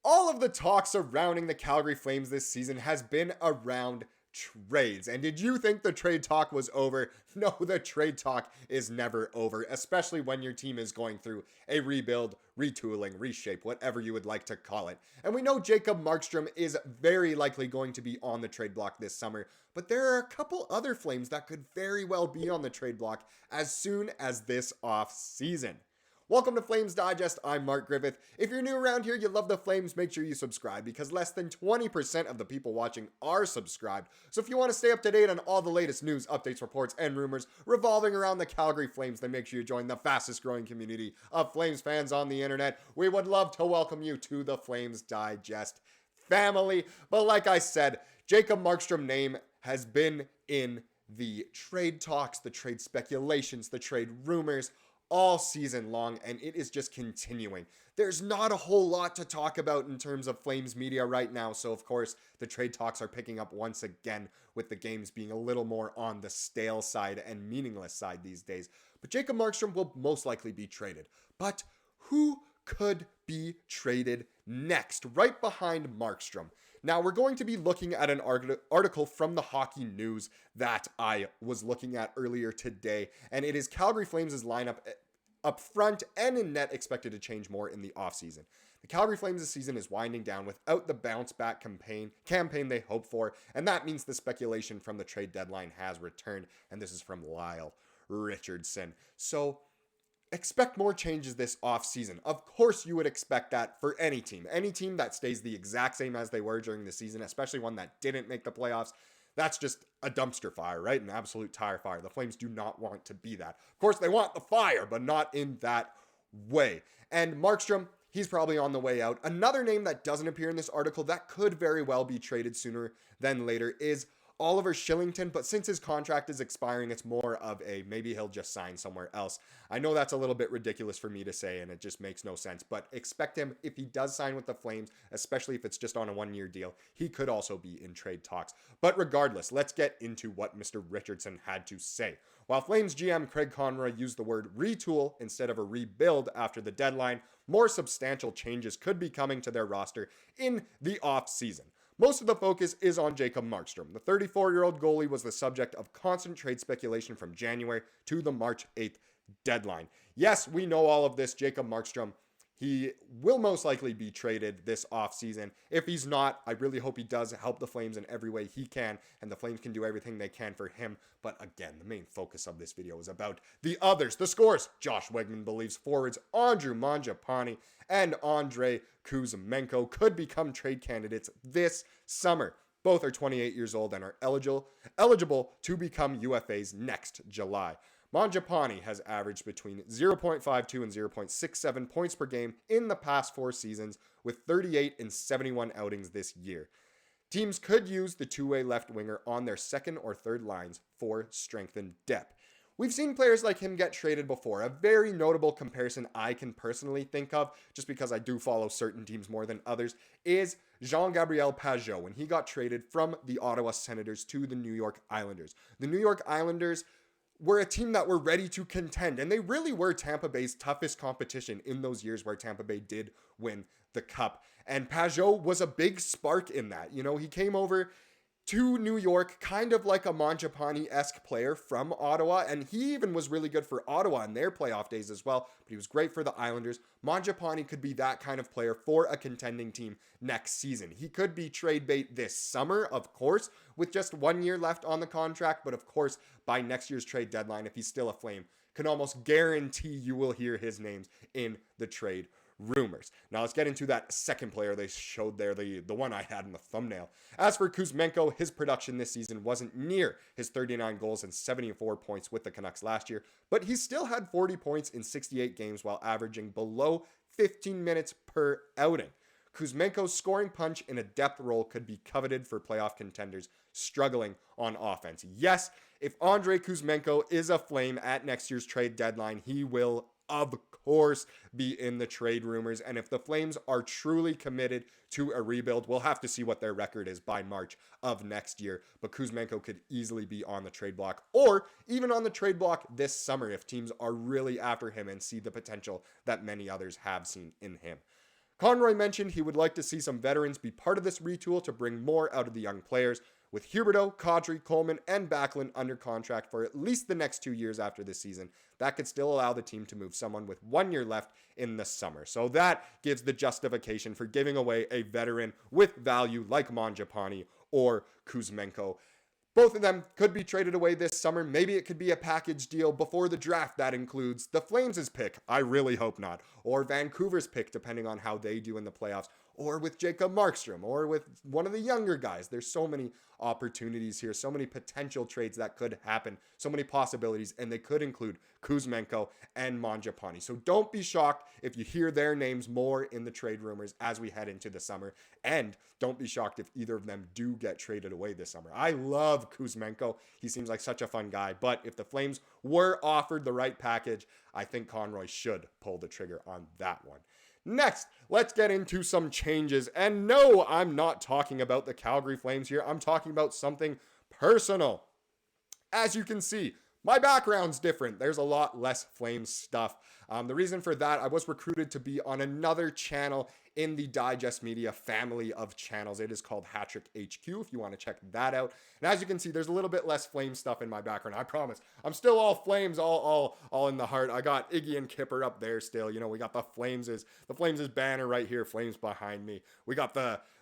All of the talk surrounding the Calgary Flames this season has been around trades. And did you think the trade talk was over? No, the trade talk is never over, especially when your team is going through a rebuild, retooling, reshape, whatever you would like to call it. And we know Jacob Markstrom is very likely going to be on the trade block this summer, but there are a couple other Flames that could very well be on the trade block as soon as this off season. Welcome to Flames Digest, I'm Mark Griffith. If you're new around here, you love the Flames, make sure you subscribe because less than 20% of the people watching are subscribed. So if you want to stay up to date on all the latest news, updates, reports, and rumors revolving around the Calgary Flames, then make sure you join the fastest growing community of Flames fans on the internet. We would love to welcome you to the Flames Digest family. But like I said, Jacob Markstrom name has been in the trade talks, the trade speculations, the trade rumors, all season long, and it is just continuing. There's not a whole lot to talk about in terms of Flames media right now, so of course the trade talks are picking up once again, with the games being a little more on the stale side and meaningless side these days. But Jacob Markstrom will most likely be traded. But who could be traded next, right behind Markstrom? Now, we're going to be looking at an article from the Hockey News that I was looking at earlier today, and it is Calgary Flames' lineup up front and in net expected to change more in the offseason. The Calgary Flames' season is winding down without the bounce-back campaign they hope for, and that means the speculation from the trade deadline has returned, and this is from Lyle Richardson. So, expect more changes this offseason. Of course, you would expect that for any team. Any team that stays the exact same as they were during the season, especially one that didn't make the playoffs, that's just a dumpster fire, right? An absolute tire fire. The Flames do not want to be that. Of course, they want the fire, but not in that way. And Markstrom, he's probably on the way out. Another name that doesn't appear in this article that could very well be traded sooner than later is Oliver Shillington, but since his contract is expiring, it's more of a maybe he'll just sign somewhere else. I know that's a little bit ridiculous for me to say, and it just makes no sense, but expect him, if he does sign with the Flames, especially if it's just on a one-year deal, he could also be in trade talks. But regardless, let's get into what Mr. Richardson had to say. While Flames GM Craig Conroy used the word retool instead of a rebuild after the deadline, more substantial changes could be coming to their roster in the offseason. Most of the focus is on Jacob Markstrom. The 34-year-old goalie was the subject of constant trade speculation from January to the March 8th deadline. Yes, we know all of this. Jacob Markstrom, he will most likely be traded this offseason. If he's not, I really hope he does help the Flames in every way he can, and the Flames can do everything they can for him. But again, the main focus of this video is about the others. The scores. Josh Wegman believes forwards Andrew Mangiapane and Andrei Kuzmenko could become trade candidates this summer. Both are 28 years old and are eligible to become UFAs next July. Mangiapane has averaged between 0.52 and 0.67 points per game in the past 4 seasons, with 38 and 71 outings this year. Teams could use the two-way left winger on their second or third lines for strengthened depth. We've seen players like him get traded before. A very notable comparison I can personally think of, just because I do follow certain teams more than others, is Jean-Gabriel Pageau when he got traded from the Ottawa Senators to the New York Islanders. The New York Islanders were a team that were ready to contend, and they really were Tampa Bay's toughest competition in those years where Tampa Bay did win the cup. And Pageau was a big spark in that. You know, he came over to New York, kind of like a Mangiapane-esque player from Ottawa, and he even was really good for Ottawa in their playoff days as well, but he was great for the Islanders. Mangiapane could be that kind of player for a contending team next season. He could be trade bait this summer, of course, with just 1 year left on the contract, but of course, by next year's trade deadline, if he's still a Flame, can almost guarantee you will hear his names in the trade rumors. Now let's get into that second player they showed there, the one I had in the thumbnail. As for Kuzmenko, his production this season wasn't near his 39 goals and 74 points with the Canucks last year, but he still had 40 points in 68 games while averaging below 15 minutes per outing. Kuzmenko's scoring punch in a depth role could be coveted for playoff contenders struggling on offense. Yes, if Andrei Kuzmenko is a Flame at next year's trade deadline, he will of course be in the trade rumors, and if the Flames are truly committed to a rebuild, we'll have to see what their record is by March of next year, but Kuzmenko could easily be on the trade block, or even on the trade block this summer if teams are really after him and see the potential that many others have seen in him. Conroy mentioned he would like to see some veterans be part of this retool to bring more out of the young players. With Huberdeau, Kadri, Coleman, and Backlund under contract for at least the next 2 years after this season, that could still allow the team to move someone with 1 year left in the summer. So that gives the justification for giving away a veteran with value like Mangiapane or Kuzmenko. Both of them could be traded away this summer. Maybe it could be a package deal before the draft that includes the Flames' pick. I really hope not. Or Vancouver's pick, depending on how they do in the playoffs. Or with Jacob Markstrom. Or with one of the younger guys. There's so many opportunities here. So many potential trades that could happen. So many possibilities. And they could include Kuzmenko and Mangiapane. So don't be shocked if you hear their names more in the trade rumors as we head into the summer. And don't be shocked if either of them do get traded away this summer. I love Kuzmenko. He seems like such a fun guy. But if the Flames were offered the right package, I think Conroy should pull the trigger on that one. Next, let's get into some changes. And no, I'm not talking about the Calgary Flames here. I'm talking about something personal. As you can see, my background's different. There's a lot less Flames stuff. The reason for that, I was recruited to be on another channel in the Digest Media family of channels. It is called Hattrick HQ if you want to check that out. And as you can see, there's a little bit less Flame stuff in my background. I promise. I'm still all Flames, all in the heart. I got Iggy and Kipper up there still. You know, we got the Flames' banner right here, Flames behind me. We got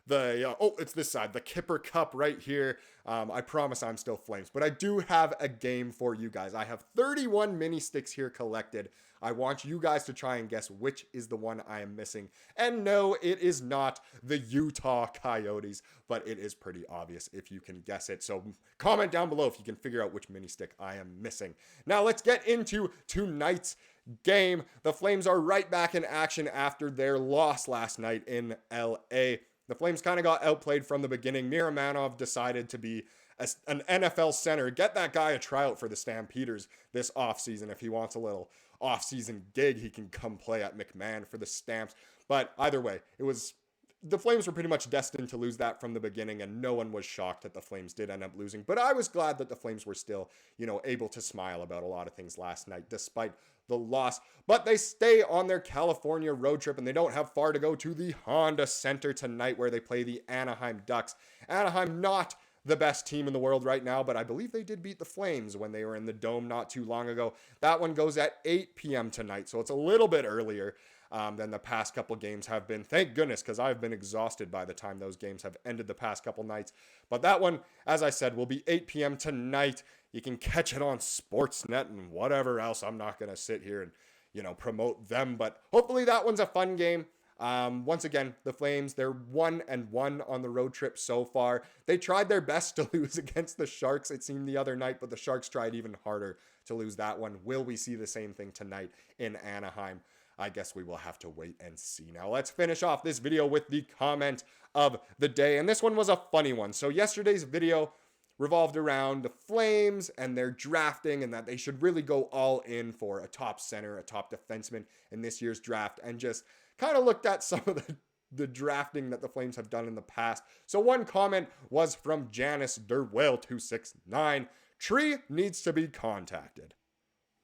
it's this side, the Kipper Cup right here. I promise I'm still Flames, but I do have a game for you guys. I have 31 mini sticks here collected. I want you guys to try and guess which is the one I am missing. And no, it is not the Utah Coyotes, but it is pretty obvious if you can guess it. So comment down below if you can figure out which mini stick I am missing. Now let's get into tonight's game. The Flames are right back in action after their loss last night in LA. The Flames kind of got outplayed from the beginning. Miramanov decided to be an NFL center. Get that guy a tryout for the Stampeders this offseason. If he wants a little offseason gig, he can come play at McMahon for the Stamps. But either way, the Flames were pretty much destined to lose that from the beginning, and no one was shocked that the Flames did end up losing. But I was glad that the Flames were still, able to smile about a lot of things last night, despite the loss. But they stay on their California road trip, and they don't have far to go to the Honda Center tonight, where they play the Anaheim Ducks. Anaheim, not the best team in the world right now, but I believe they did beat the Flames when they were in the Dome not too long ago. That one goes at 8 p.m. tonight, so it's a little bit earlier than the past couple games have been. Thank goodness, because I've been exhausted by the time those games have ended the past couple nights. But that one, as I said, will be 8 p.m. tonight. You can catch it on Sportsnet and whatever else. I'm not going to sit here and, promote them, but hopefully that one's a fun game. Once again, the Flames, they're 1-1 on the road trip so far. They tried their best to lose against the Sharks, it seemed, the other night, but the Sharks tried even harder to lose that one. Will we see the same thing tonight in Anaheim? I guess we will have to wait and see. Now, let's finish off this video with the comment of the day, and this one was a funny one. So yesterday's video revolved around the Flames and their drafting, and that they should really go all in for a top center, a top defenseman in this year's draft, and just kind of looked at some of the drafting that the Flames have done in the past. So one comment was from Janice Derwell269. Tree needs to be contacted.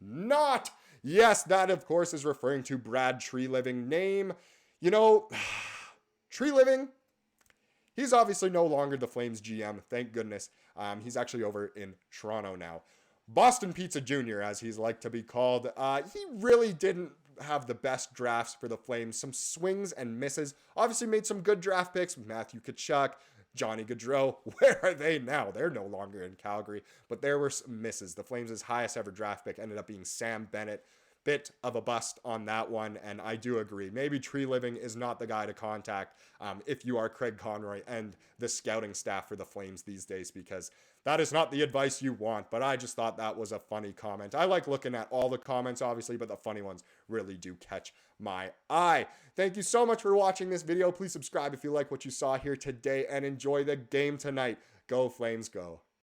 Not. Yes, that of course is referring to Brad Treliving. Name, Treliving, he's obviously no longer the Flames GM, thank goodness. He's actually over in Toronto now. Boston Pizza Jr., as he's like to be called, he really didn't have the best drafts for the Flames. Some swings and misses. Obviously made some good draft picks. Matthew Tkachuk, Johnny Gaudreau. Where are they now? They're no longer in Calgary. But there were some misses. The Flames' highest ever draft pick ended up being Sam Bennett. Bit of a bust on that one, and I do agree. Maybe Treliving is not the guy to contact if you are Craig Conroy and the scouting staff for the Flames these days, because that is not the advice you want. But I just thought that was a funny comment. I like looking at all the comments, obviously, but the funny ones really do catch my eye. Thank you so much for watching this video. Please subscribe if you like what you saw here today, and enjoy the game tonight. Go Flames, go.